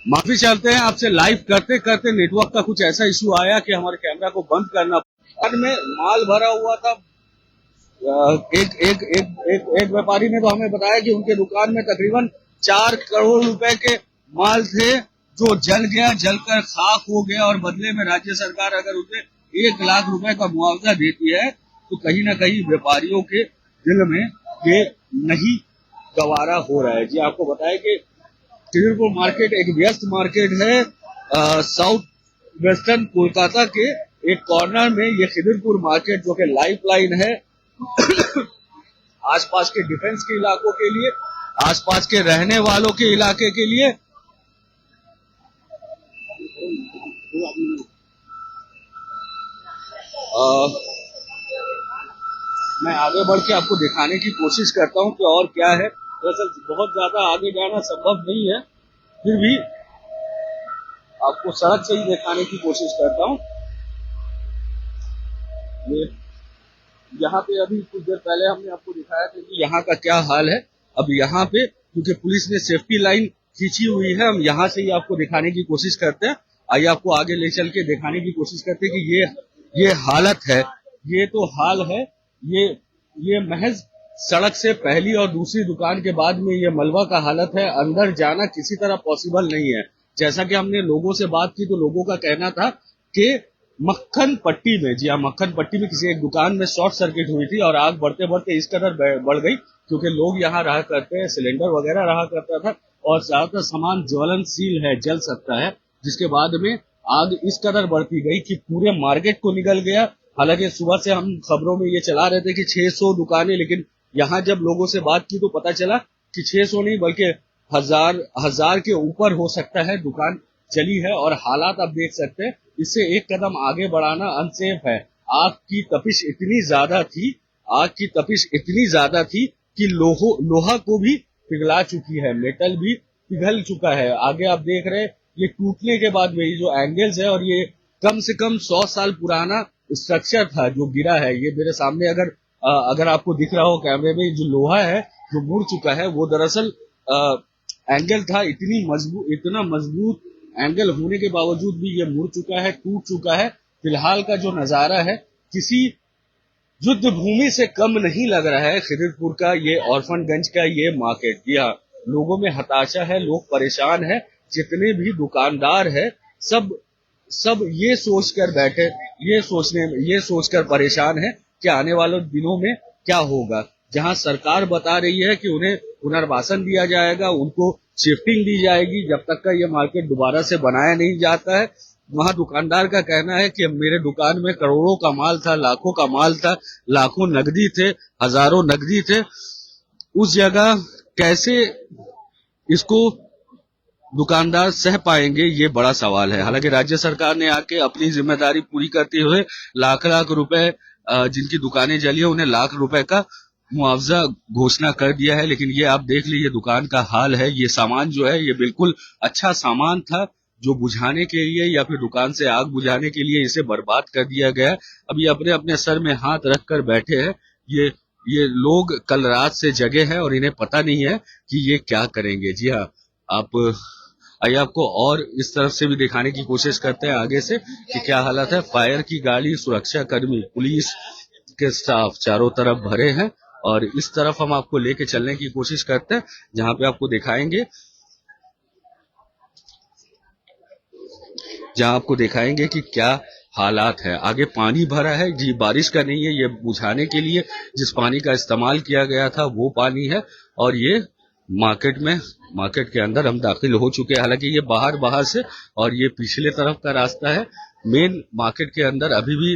माफी चाहते हैं आपसे। लाइव करते करते नेटवर्क का कुछ ऐसा इशू आया कि हमारे कैमरा को बंद करना पड़ा। में माल भरा हुआ था। एक एक एक एक एक व्यापारी ने तो हमें बताया कि उनके दुकान में तकरीबन 4 करोड़ रुपए के माल थे जो जल गया, जलकर खाक हो गया, और बदले में राज्य सरकार अगर उसे 1 लाख रुपए का मुआवजा देती है तो कहीं ना कहीं व्यापारियों के दिल में ये नहीं गवारा हो रहा है। जी आपको बताया कि खिदिरपुर मार्केट एक व्यस्त मार्केट है। साउथ वेस्टर्न कोलकाता के एक कॉर्नर में ये खिदिरपुर मार्केट जो कि लाइफ लाइन है आसपास के डिफेंस के इलाकों के लिए, आसपास के रहने वालों के इलाके के लिए। मैं आगे बढ़ के आपको दिखाने की कोशिश करता हूं कि और क्या है। दरअसल बहुत ज्यादा आगे जाना संभव नहीं है, फिर भी आपको सड़क से ही दिखाने की कोशिश करता हूं। ये यहाँ पे अभी कुछ देर पहले हमने आपको दिखाया था कि यहाँ का क्या हाल है। अब यहाँ पे क्योंकि पुलिस ने सेफ्टी लाइन खींची हुई है, हम यहाँ से ही आपको दिखाने की कोशिश करते हैं। आइए आपको आगे ले चल के दिखाने की कोशिश करते हैं कि ये हालत है, ये तो हाल है। ये महज सड़क से पहली और दूसरी दुकान के बाद में ये मलबा का हालत है। अंदर जाना किसी तरह पॉसिबल नहीं है। जैसा कि हमने लोगों से बात की तो लोगों का कहना था कि मक्खन पट्टी में, जी हाँ, मक्खन पट्टी में किसी एक दुकान में शॉर्ट सर्किट हुई थी और आग बढ़ते बढ़ते इस कदर बढ़ गई क्योंकि लोग यहाँ रहा करते हैं, सिलेंडर वगैरह रहा करता था और ज्यादातर सामान ज्वलनशील है, जल सकता है, जिसके बाद में आग इस कदर बढ़ती गई कि पूरे मार्केट को निगल गया। हालांकि सुबह से हम खबरों में ये चला रहे थे कि 600 दुकानें, लेकिन यहाँ जब लोगों से बात की तो पता चला कि 600 नहीं बल्कि हजार के ऊपर हो सकता है दुकान चली है। और हालात आप देख सकते हैं, इससे एक कदम आगे बढ़ाना अनसेफ है। आग की तपिश इतनी ज्यादा थी कि लोहा को भी पिघला चुकी है, मेटल भी पिघल चुका है। आगे आप देख रहे हैं ये टूटने के बाद में ये जो एंगल्स है, और ये कम से कम 100 साल पुराना स्ट्रक्चर था जो गिरा है। ये मेरे सामने अगर आपको दिख रहा हो कैमरे में, जो लोहा है जो मुड़ चुका है वो दरअसल एंगल था। इतना मजबूत एंगल होने के बावजूद भी ये मुड़ चुका है, टूट चुका है। फिलहाल का जो नजारा है किसी युद्ध भूमि से कम नहीं लग रहा है। खिदिरपुर का ये ऑर्फनगंज का ये मार्केट, जी हाँ, लोगों में हताशा है, लोग परेशान है। जितने भी दुकानदार है सब ये सोचकर बैठे, ये सोचकर परेशान है कि आने वाले दिनों में क्या होगा। जहां सरकार बता रही है कि उन्हें पुनर्वासन दिया जाएगा, उनको शिफ्टिंग दी जाएगी जब तक का ये मार्केट दोबारा से बनाया नहीं जाता है, वहां दुकानदार का कहना है कि मेरे दुकान में करोड़ों का माल था, लाखों का माल था, लाखों नकदी थे, हजारों नकदी थे। उस जगह कैसे इसको दुकानदार सह पाएंगे, ये बड़ा सवाल है। हालांकि राज्य सरकार ने आके अपनी जिम्मेदारी पूरी करते हुए लाख लाख रुपए जिनकी दुकानें जली है उन्हें लाख रुपए का मुआवजा घोषणा कर दिया है। लेकिन ये आप देख लीजिए दुकान का हाल है। ये सामान जो है ये बिल्कुल अच्छा सामान था जो बुझाने के लिए या फिर दुकान से आग बुझाने के लिए इसे बर्बाद कर दिया गया। अब ये अपने अपने सर में हाथ रख कर बैठे हैं। ये लोग कल रात से जगे हैं और इन्हें पता नहीं है कि ये क्या करेंगे। जी हाँ, आप आइए आपको और इस तरफ से भी दिखाने की कोशिश करते हैं आगे से कि क्या हालत है। फायर की गाड़ी, सुरक्षा कर्मी, पुलिस के स्टाफ चारों तरफ भरे हैं और इस तरफ हम आपको लेके चलने की कोशिश करते हैं जहां पे आपको दिखाएंगे कि क्या हालात है। आगे पानी भरा है, जी बारिश का नहीं है, ये बुझाने के लिए जिस पानी का इस्तेमाल किया गया था वो पानी है। और ये मार्केट के अंदर हम दाखिल हो चुके हैं। हालांकि ये बाहर से और ये पिछले तरफ का रास्ता है। मेन मार्केट के अंदर अभी भी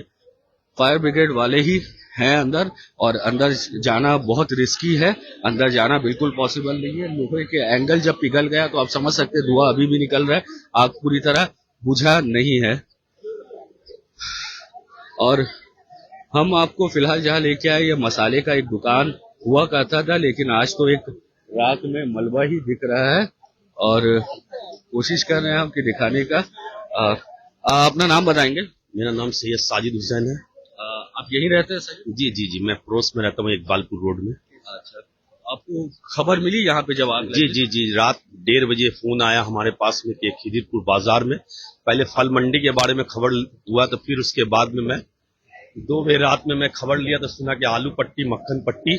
फायर ब्रिगेड वाले ही हैं अंदर, और अंदर जाना बहुत रिस्की है। अंदर जाना बिल्कुल पॉसिबल नहीं है। लोहे के एंगल जब पिघल गया तो आप समझ सकते हैं धुआं अभी भी निकल रहा है, आग पूरी तरह बुझा नहीं है। और हम आपको फिलहाल जहां लेके आए ये मसाले का एक दुकान हुआ करता था, लेकिन आज तो एक रात में मलबा ही दिख रहा है। और कोशिश कर रहे हैं हम कि दिखाने का। अपना नाम बताएंगे? मेरा नाम सैयद साजिद हुसैन है। आप यहीं रहते हैं सर? जी, मैं पड़ोस में रहता हूँ, इकबालपुर रोड में। अच्छा, आप आपको खबर मिली यहाँ पे जब आग जी लगी? जी जी, रात 1:30 बजे फोन आया हमारे पास में कि खिदिरपुर बाजार में, पहले फल मंडी के बारे में खबर हुआ, तो फिर उसके बाद में मैं 2 बजे रात में मैं खबर लिया तो सुना कि आलू पट्टी मक्खन पट्टी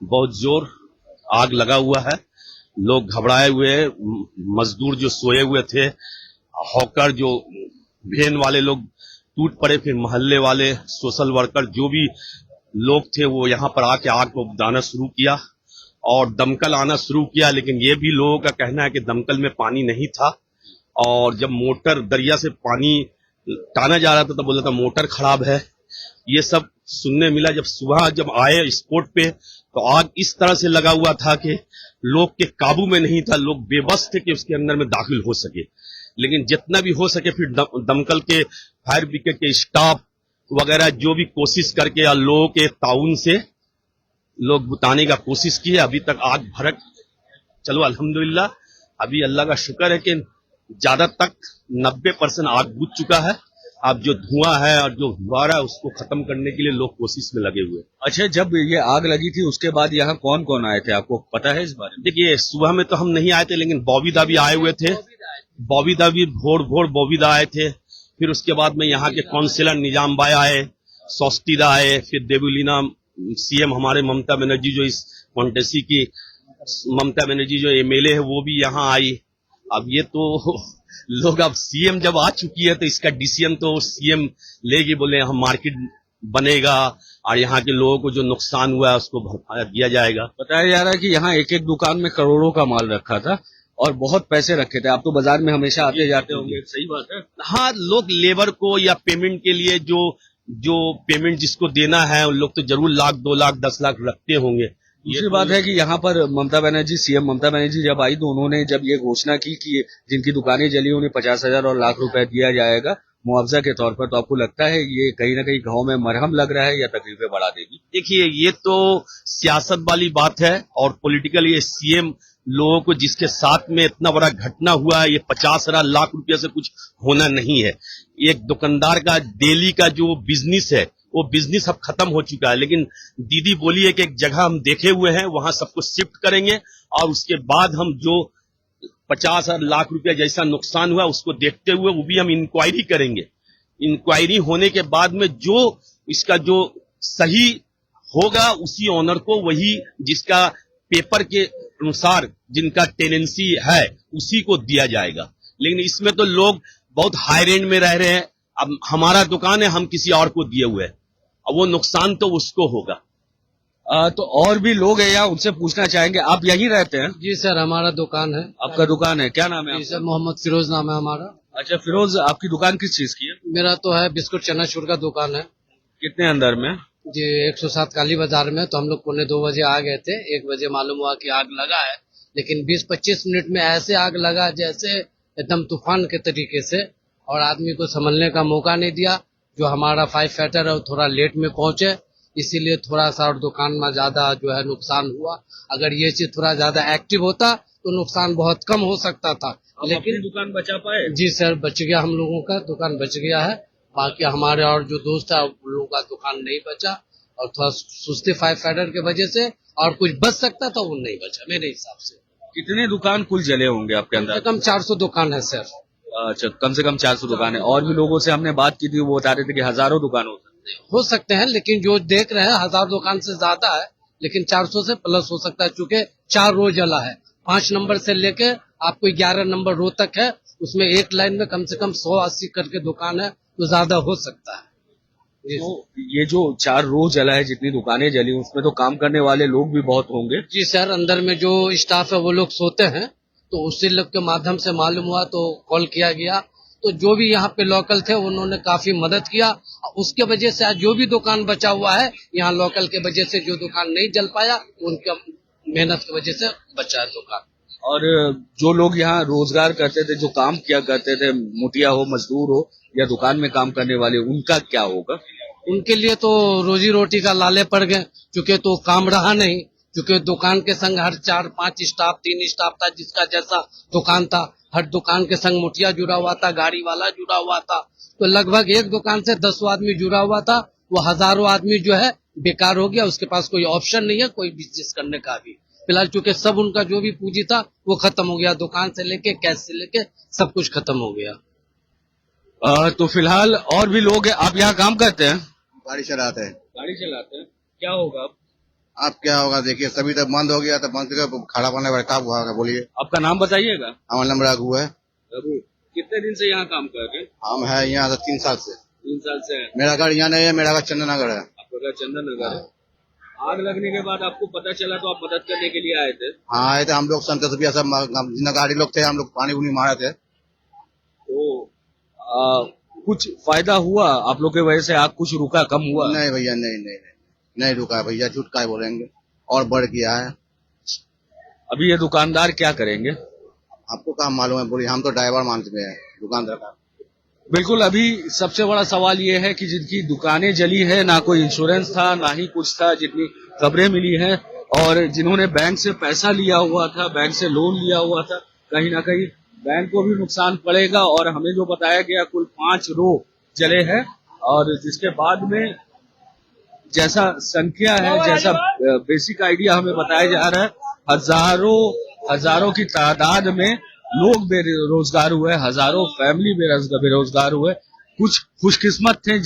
बहुत जोर आग लगा हुआ है। लोग घबराए हुए हैं, मजदूर जो सोए हुए थे, हॉकर जो वैन वाले लोग टूट पड़े, फिर मोहल्ले वाले सोशल वर्कर जो भी लोग थे वो यहाँ पर आके आग को बुझाना शुरू किया और दमकल आना शुरू किया, लेकिन ये भी लोगों का कहना है कि दमकल में पानी नहीं था और जब मोटर दरिया से पानी टाना जा रहा था तो बोला था मोटर खराब है। ये सब सुनने मिला। जब सुबह जब आए स्पॉट पे तो आग इस तरह से लगा हुआ था कि लोग के काबू में नहीं था, लोग बेबस थे कि उसके अंदर में दाखिल हो सके। लेकिन जितना भी हो सके फिर दमकल के फायर ब्रिगेड के स्टाफ वगैरह जो भी कोशिश करके या लोगों के ताउन से लोग बुताने का कोशिश किए। अभी तक आग भड़क चलो अल्हम्दुलिल्लाह, अभी अल्लाह का शुक्र है कि ज्यादा तक 90% आग बुझ चुका है। अब जो धुआं है और जो हुआरा है उसको खत्म करने के लिए लोग कोशिश में लगे हुए। अच्छा, जब ये आग लगी थी उसके बाद यहाँ कौन कौन आए थे, आपको पता है इस बारे में? देखिए सुबह में तो हम नहीं आए थे, लेकिन बॉबीदा भी आए हुए थे, बॉबीदा भी भोर बॉबीदा आए थे। फिर उसके बाद में यहाँ के काउंसिलर निजाम भाई आए, सौस्तीदा आए, फिर देवुलीना सीएम हमारे ममता बनर्जी जो इस कॉन्टेसी की ममता बनर्जी जो एमएलए है वो भी यहाँ आई। अब ये तो लोग, अब सीएम जब आ चुकी है तो इसका डिसीजन तो सीएम लेगी, बोले हम मार्केट बनेगा और यहाँ के लोगों को जो नुकसान हुआ है उसको भरपाया दिया जाएगा। बताया जा रहा है कि यहाँ एक एक दुकान में करोड़ों का माल रखा था और बहुत पैसे रखे थे। आप तो बाजार में हमेशा आते जाते होंगे, सही बात है? हाँ, लोग लेबर को या पेमेंट के लिए जो पेमेंट जिसको देना है उन लोग तो जरूर 1 लाख 2 लाख 10 लाख रखते होंगे। दूसरी बात है कि यहाँ पर ममता बनर्जी, सीएम ममता बनर्जी जब आई तो उन्होंने जब ये घोषणा की कि जिनकी दुकानें जली उन्हें 50,000 और लाख रुपए दिया जाएगा मुआवजा के तौर पर, तो आपको लगता है ये कहीं ना कहीं गांव में मरहम लग रहा है या तकलीफें बढ़ा देगी? देखिए ये तो सियासत वाली बात है और पॉलिटिकल, ये सीएम लोगों को जिसके साथ में इतना बड़ा घटना हुआ है, ये 50,000 लाख रुपया से कुछ होना नहीं है। एक दुकानदार का डेली का जो बिजनेस है वो बिजनेस अब खत्म हो चुका है। लेकिन दीदी बोली है कि एक जगह हम देखे हुए हैं वहां सबको शिफ्ट करेंगे और उसके बाद हम जो 50,000 लाख रुपया जैसा नुकसान हुआ उसको देखते हुए वो भी हम इंक्वायरी करेंगे। इंक्वायरी होने के बाद में जो इसका जो सही होगा उसी ऑनर को, वही जिसका पेपर के अनुसार जिनका टेनेंसी है उसी को दिया जाएगा। लेकिन इसमें तो लोग बहुत हाई रेंज में रह रहे हैं। अब हमारा दुकान है, हम किसी और को दिए हुए हैं, अब वो नुकसान तो उसको होगा। तो और भी लोग हैं यहाँ, उनसे पूछना चाहेंगे। आप यहीं रहते हैं? जी सर, हमारा दुकान है। आपका दुकान है, क्या नाम है जी आपका? सर, मोहम्मद फिरोज नाम है हमारा। अच्छा फिरोज, आपकी दुकान किस चीज की है? मेरा तो है बिस्कुट चनाचूर का दुकान है कितने अंदर में? जी। 107 काली बाजार में। तो हम लोग 2:45 बजे आ गए थे, 1 बजे मालूम हुआ कि आग लगा है, लेकिन 20-25 मिनट में ऐसे आग लगा जैसे एकदम तूफान के तरीके से, और आदमी को संभलने का मौका नहीं दिया। जो हमारा फायर फाइटर है वो थोड़ा लेट में पहुंचे, इसीलिए थोड़ा सा और दुकान में ज्यादा जो है नुकसान हुआ। अगर ये चीज थोड़ा ज्यादा एक्टिव होता तो नुकसान बहुत कम हो सकता था। लेकिन दुकान बचा पाए? जी सर, बच गया, हम लोगों का दुकान बच गया है। बाकी हमारे और जो दोस्त है उन लोगों का दुकान नहीं बचा, और थोड़ा सुस्ती फायर फाइटर की वजह से, और कुछ बच सकता था वो नहीं बचा मेरे हिसाब से। कितने दुकान कुल जले होंगे आपके कम से अंदर? कम 400 दुकान है सर। अच्छा, कम से कम 400 दुकान है। और भी लोगों से हमने बात की थी, वो बता रहे थे कि हजारों दुकान हो सकते हैं, लेकिन जो देख रहे हैं 1000 दुकान से ज्यादा है, लेकिन 400 से प्लस हो सकता है, चूंकि 4 रो जला है। 5 नंबर से लेके आपको 11 नंबर रो तक है, उसमें एक लाइन में कम से कम 100-80 करके दुकान है, तो ज्यादा हो सकता है। तो ये जो 4 रो जला है, जितनी दुकानें जली उसमें तो काम करने वाले लोग भी बहुत होंगे? जी सर, अंदर में जो स्टाफ है वो लोग सोते हैं, तो उसी लोग के माध्यम से मालूम हुआ तो कॉल किया गया। तो जो भी यहाँ पे लोकल थे उन्होंने काफी मदद किया, उसके वजह से आज जो भी दुकान बचा हुआ है यहाँ लोकल के वजह से, जो दुकान नहीं जल पाया उनका मेहनत की वजह से बचा है दुकान। और जो लोग यहाँ रोजगार करते थे, जो काम किया करते थे, मुटिया हो, मजदूर हो या दुकान में काम करने वाले, उनका क्या होगा? उनके लिए तो रोजी रोटी का लाले पड़ गए, चूंकि तो काम रहा नहीं, क्योंकि दुकान के संग हर 4-5 स्टाफ, 3 स्टाफ था, जिसका जैसा दुकान था हर दुकान के संग मुठिया जुड़ा हुआ था, गाड़ी वाला जुड़ा हुआ था। तो लगभग एक दुकान से 10 आदमी जुड़ा हुआ था, वो हजारों आदमी जो है बेकार हो गया, उसके पास कोई ऑप्शन नहीं है कोई बिजनेस करने का भी। फिलहाल चूंकि सब उनका जो भी पूंजी था वो खत्म हो गया, दुकान से लेके कैश से लेके सब कुछ खत्म हो गया। तो फिलहाल और भी लोग हैं। आप यहाँ काम करते हैं? गाड़ी चलाते हैं। गाड़ी चलाते हैं। क्या होगा अब क्या होगा देखिए, सभी तो बंद हो गया, तो बंद करके खड़ा पाने वाला कब हुआ बोलिए। आपका नाम बताइएगा। हमारा नाम रघु है। रघु, कितने दिन से यहाँ काम कर रहे हैं? हम है यहाँ 3 साल से। 3 साल से हैं। मेरा घर यहाँ नहीं है, मेरा घर चंदन नगर है। आपका घर चंदन नगर है। आग लगने के बाद आपको पता चला तो आप मदद करने के लिए आए थे? हाँ आए थे हम लोग, संतोष भैया सब जितना गाड़ी लोग थे, हम लोग पानी उनी मारे थे। तो कुछ फायदा हुआ आप लोग की वजह से? आग कुछ रुका, कम हुआ? नहीं भैया, नहीं रुका भैया, झूठ का बोलेंगे, और बढ़ गया है। अभी ये दुकानदार क्या करेंगे? आपको क्या मालूम है बोलिए, हम तो ड्राइवर मानते हैं दुकानदार का। बिल्कुल, अभी सबसे बड़ा सवाल ये है कि जिनकी दुकानें जली है, ना कोई इंश्योरेंस था, ना ही कुछ था, जितनी खबरें मिली हैं, और जिन्होंने बैंक से पैसा लिया हुआ था, बैंक से लोन लिया हुआ था, कहीं ना कहीं बैंक को भी नुकसान पड़ेगा। और हमें जो बताया गया कुल 5 रो जले हैं, और जिसके बाद में जैसा संख्या है, जैसा बेसिक आइडिया हमें बताया जा रहा है, हजारों की तादाद में लोग बेरोजगार हुए, हजारों फैमिली बेरोजगार हुए। कुछ खुशकिस्मत थे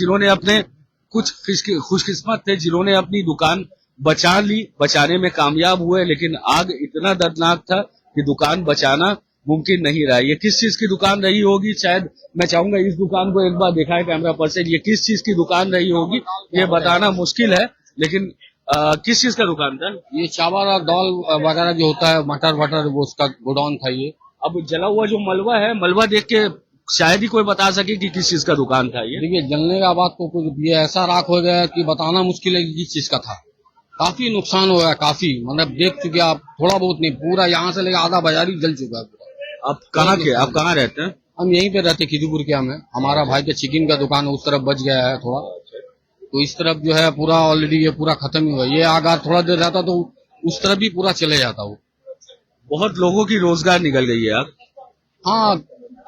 जिन्होंने अपनी दुकान बचा ली, बचाने में कामयाब हुए, लेकिन आग इतना दर्दनाक था कि दुकान बचाना मुमकिन नहीं रहा। ये किस चीज की दुकान रही होगी? शायद मैं चाहूंगा इस दुकान को एक बार दिखाएं कैमरा पर्सन। ये किस चीज की दुकान रही होगी ये बताना मुश्किल है, लेकिन किस चीज का दुकान था? ये चावल और दाल वगैरह जो होता है, मटर वटर, वो उसका गोडाउन था ये। अब जला हुआ जो मलबा है, मलबा देख के शायद ही कोई बता सके कि किस चीज का दुकान था ये। देखिए, जलने का बाद तो कुछ ये ऐसा राख हो गया कि बताना मुश्किल है कि किस चीज का था। काफी नुकसान हो गया, काफी, मतलब देख चुके आप, थोड़ा बहुत नहीं, पूरा यहाँ से लेकर आधा बाजार ही जल चुका है। आप कहाँ रहते हैं? हम यहीं पे रहते, खिजूपुर के। हमें हमारा भाई का चिकन का दुकान उस तरफ बच गया है थोड़ा, तो इस तरफ जो है पूरा ऑलरेडी ये पूरा खत्म ही हुआ। ये आगार थोड़ा देर रहता तो उस तरफ भी पूरा चले जाता वो। बहुत लोगों की रोजगार निकल गई है। आप हाँ,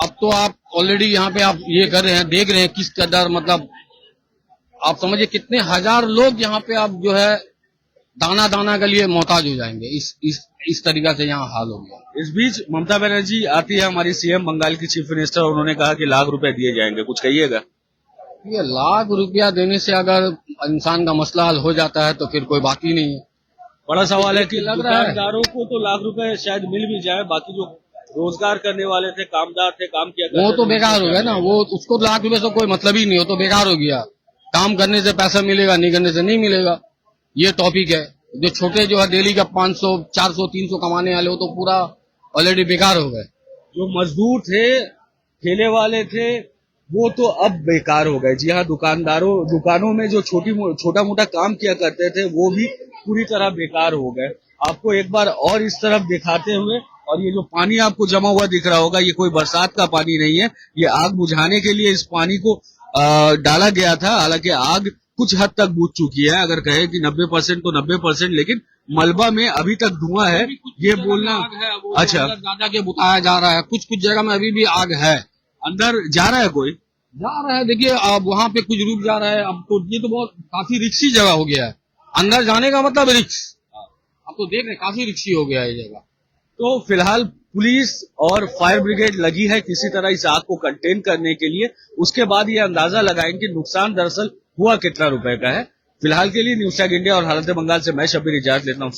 अब तो आप ऑलरेडी यहाँ पे आप ये कर रहे हैं, देख रहे हैं किस कदर, मतलब आप समझिए कितने हजार लोग यहाँ पे आप जो है दाना दाना के लिए मोहताज हो जाएंगे। इस तरीका से यहाँ हाल हो गया। इस बीच ममता बनर्जी आती है, हमारी सीएम, बंगाल की चीफ मिनिस्टर, उन्होंने कहा कि लाख रुपए दिए जाएंगे, कुछ कहिएगा? ये लाख रुपया देने से अगर इंसान का मसला हल हो जाता है तो फिर कोई बात ही नहीं है। बड़ा सवाल है कि लग रहा है दुकानदारों को तो लाख रुपए शायद मिल भी जाए, बाकी जो रोजगार करने वाले थे, कामदार थे, काम किया करते वो तो थे, बेकार हो गया ना। वो उसको लाख रुपए से कोई मतलब ही नहीं हो, तो बेकार हो गया। काम करने से पैसा मिलेगा, नहीं करने से नहीं मिलेगा, ये टॉपिक है। जो छोटे जो है डेली का 500, 400, 300 कमाने वाले, वो तो पूरा ऑलरेडी बेकार हो गए। जो मजदूर थे, ठेले वाले थे, वो तो अब बेकार हो गए। जी हाँ, दुकानों में जो छोटा मोटा काम किया करते थे, वो भी पूरी तरह बेकार हो गए। आपको एक बार और इस तरफ दिखाते हुए, और ये जो पानी आपको जमा हुआ दिख रहा होगा, ये कोई बरसात का पानी नहीं है, ये आग बुझाने के लिए इस पानी को डाला गया था। हालांकि आग कुछ हद तक बुझ चुकी है, अगर कहे कि 90% तो 90%, लेकिन मलबा में अभी तक धुआं है, ये बोलना। अच्छा, ज्यादा के बुताया जा रहा है, कुछ जगह में अभी भी आग है। अंदर जा रहा है कोई? जा रहा है, देखिए अब वहाँ पे कुछ रुक जा रहा है। अब तो ये तो बहुत काफी रिक्सी जगह हो गया है, अंदर जाने का मतलब रिक्स। अब तो देख रहे काफी रिक्सी हो गया है ये जगह। तो फिलहाल पुलिस और फायर ब्रिगेड लगी है किसी तरह इस आग को कंटेन करने के लिए। उसके बाद ये अंदाजा लगाएंगे नुकसान दरअसल हुआ कितना रुपए का है। फिलहाल के लिए न्यूज़ टैग इंडिया और हालत बंगाल से मैं शब्बीर इजाजत लेता हूँ।